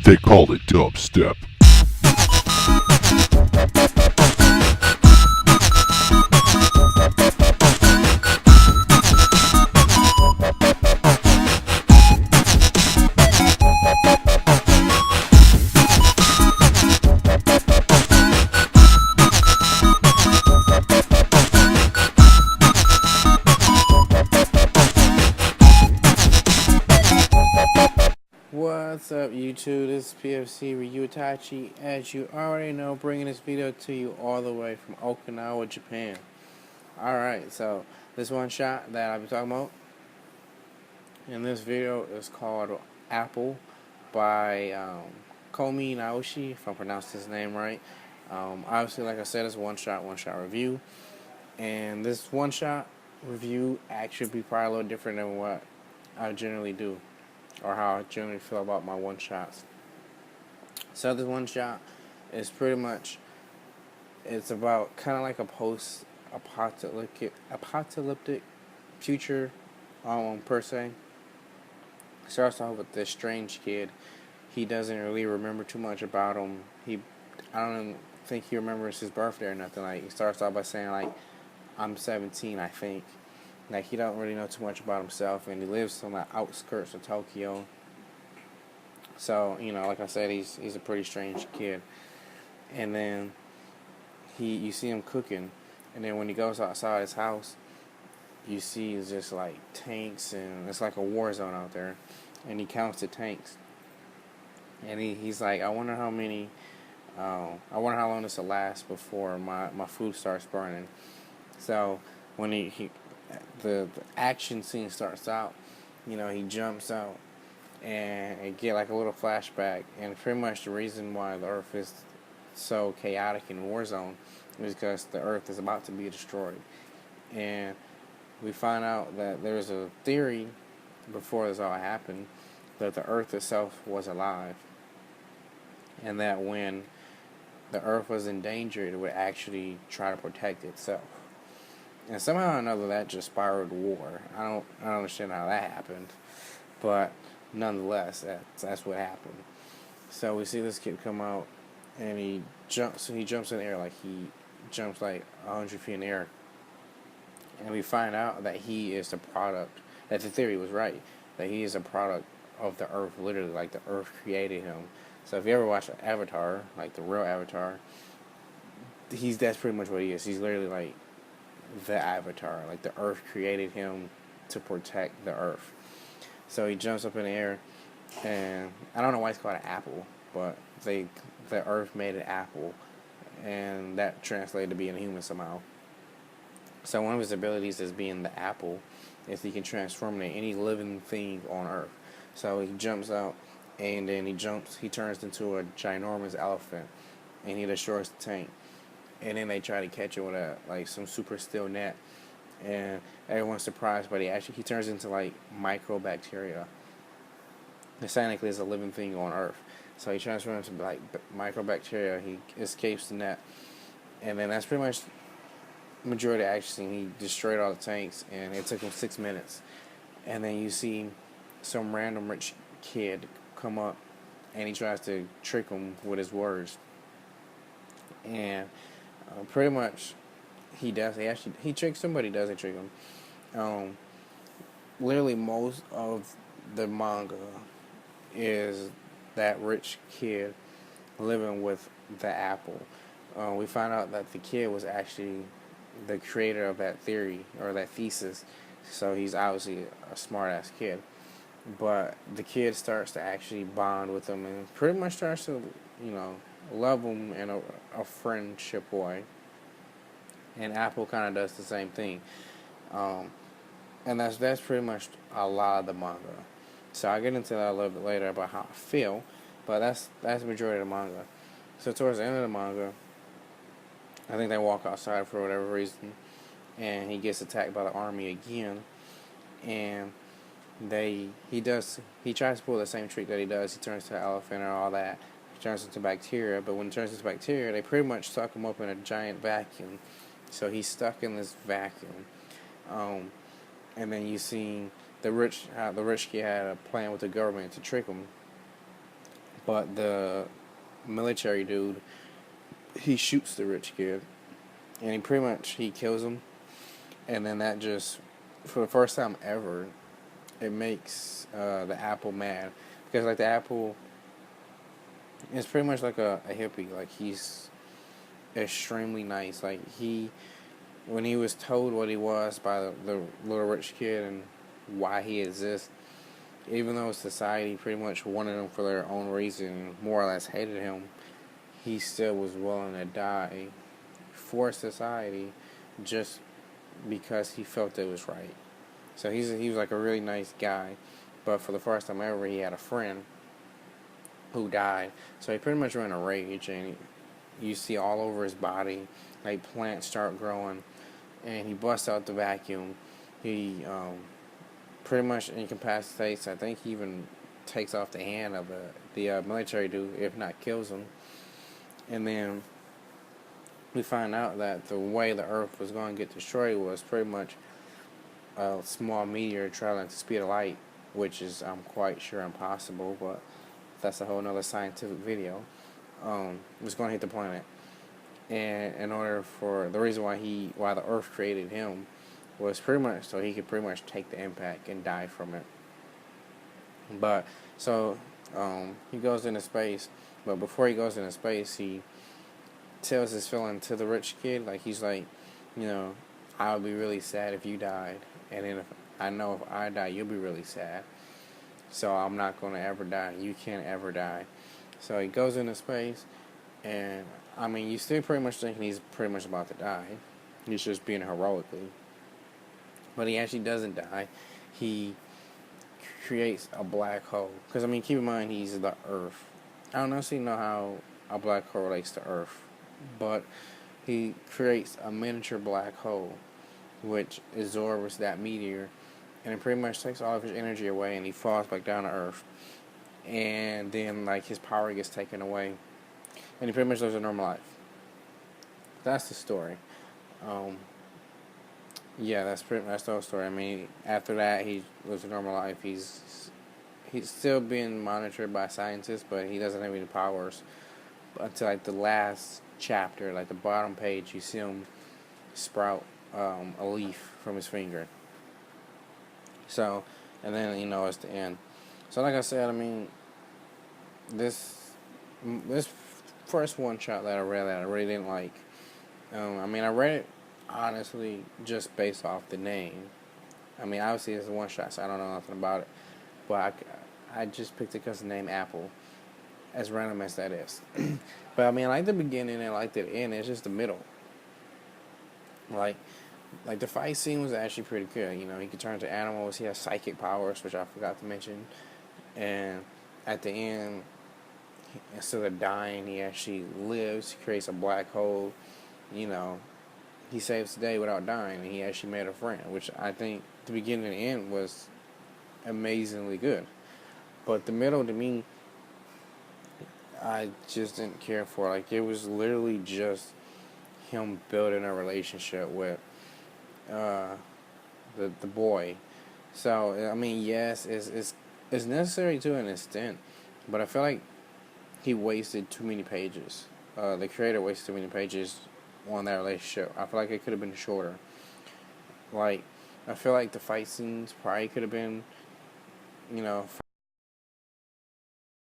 They call it dubstep. What's up YouTube, this is PFC Ryu Itachi, as you already know, bringing this video to you all the way from Okinawa, Japan. Alright, so this one shot that I'll be talking about in this video is called Apple by Komi Naoshi, if I pronounced his name right. Obviously, like I said, it's one shot review, and this one shot review actually be probably a little different than what I generally do, or how I generally feel about my one shots. So this one shot is pretty much, it's about kind of like a post-apocalyptic future, per se. Starts off with this strange kid. He doesn't really remember too much about him. I don't think he remembers his birthday or nothing. Like, he starts off by saying, like, I'm 17, I think. Like, he don't really know too much about himself, and he lives on the outskirts of Tokyo. So, you know, like I said, he's a pretty strange kid. And then you see him cooking, and then when he goes outside his house, you see it's just like tanks, and it's like a war zone out there. And he counts the tanks, and he's like, I wonder how long this will last before my food starts burning. So when the action scene starts out, you know, he jumps out, and it get like a little flashback, and pretty much the reason why the Earth is so chaotic in war zone is because the Earth is about to be destroyed. And we find out that there's a theory before this all happened that the Earth itself was alive, and that when the Earth was in danger, it would actually try to protect itself. And somehow or another, that just spiraled war. I don't understand how that happened, but nonetheless, that's what happened. So we see this kid come out, and he jumps in the air, like he jumps like 100 feet in the air, and we find out that he is the product. That the theory was right. That he is a product of the Earth, literally, like the Earth created him. So if you ever watch Avatar, like the real Avatar, that's pretty much what he is. He's literally like the Avatar. Like the Earth created him to protect the Earth. So he jumps up in the air, and I don't know why it's called an apple, but the Earth made an apple, and that translated to being a human somehow. So one of his abilities as being the apple is he can transform into any living thing on Earth. So he jumps out, and then he turns into a ginormous elephant, and he destroys the tank. And then they try to catch it with some super steel net, and everyone's surprised, but he turns into like microbacteria. It technically is a living thing on Earth. So he transforms into like microbacteria. He escapes the net, and then that's pretty much majority of the action scene. He destroyed all the tanks, and it took him 6 minutes. And then you see some random rich kid come up, and he tries to trick him with his words. And pretty much he does. He tricks him, but he doesn't trick him. Literally most of the manga is that rich kid living with the apple. We find out that the kid was actually the creator of that theory, or that thesis, so he's obviously a smart ass kid. But the kid starts to actually bond with him, and pretty much starts to, you know, love him in a friendship way. And Apple kind of does the same thing, and that's pretty much a lot of the manga. So I'll get into that a little bit later about how I feel, but that's the majority of the manga. So towards the end of the manga, I think they walk outside for whatever reason, and he gets attacked by the army again, and he tries to pull the same trick that he does. He turns to an elephant and all that. He turns into bacteria, but when he turns into bacteria, they pretty much suck him up in a giant vacuum. So he's stuck in this vacuum. And then you see the rich kid had a plan with the government to trick him, But the military dude, he shoots the rich kid, and he kills him, and then that just, for the first time ever, it makes the apple mad, because like the apple is pretty much like a hippie. Like, he's extremely nice. Like, when he was told what he was by the little rich kid and why he exists, even though society pretty much wanted him for their own reason and more or less hated him, he still was willing to die for society just because he felt it was right. So he was like a really nice guy, but for the first time ever, he had a friend who died. So he pretty much ran a rage, and you see all over his body, like, plants start growing, and he busts out the vacuum. He pretty much incapacitates. I think he even takes off the hand of the military dude, if not kills him. And then we find out that the way the Earth was going to get destroyed was pretty much a small meteor traveling at the speed of light, which is, I'm quite sure, impossible, but that's a whole nother scientific video. Was going to hit the planet, and in order for the reason why the Earth created him was pretty much so he could pretty much take the impact and die from it. But so he goes into space, but before he goes into space, he tells his feeling to the rich kid. Like, he's like, I would be really sad if you died, and then if I die, you'll be really sad. So I'm not going to ever die. You can't ever die. So he goes into space, and I mean, you still pretty much thinking he's pretty much about to die. He's just being heroically. But he actually doesn't die. He creates a black hole. Because, I mean, keep in mind, he's the Earth. I don't necessarily know how a black hole relates to Earth, but he creates a miniature black hole, which absorbs that meteor, and it pretty much takes all of his energy away, and he falls back down to Earth. And then, like, his power gets taken away, and he pretty much lives a normal life. That's the story. Yeah, that's the whole story. I mean, after that, he lives a normal life. He's still being monitored by scientists, but he doesn't have any powers until, like, the last chapter, like the bottom page. You see him sprout a leaf from his finger. So, and then it's the end. So, like I said, I mean, this first one shot that I read that I really didn't like. I mean, I read it honestly just based off the name. I mean, obviously it's a one shot, so I don't know nothing about it. But I just picked it because the name Apple, as random as that is. But I mean, I like the beginning and I like the end. It's just the middle. Like the fight scene was actually pretty good. He could turn into animals. He has psychic powers, which I forgot to mention. And at the end, instead of dying, he actually lives. He creates a black hole. He saves the day without dying, and he actually made a friend, which I think the beginning and the end was amazingly good. But the middle, to me, I just didn't care for. Like, it was literally just him building a relationship with the boy. So, I mean, yes, it's necessary to an extent, but I feel like he wasted too many pages. The creator wasted too many pages on that relationship. I feel like it could have been shorter. Like, I feel like the fight scenes probably could have been,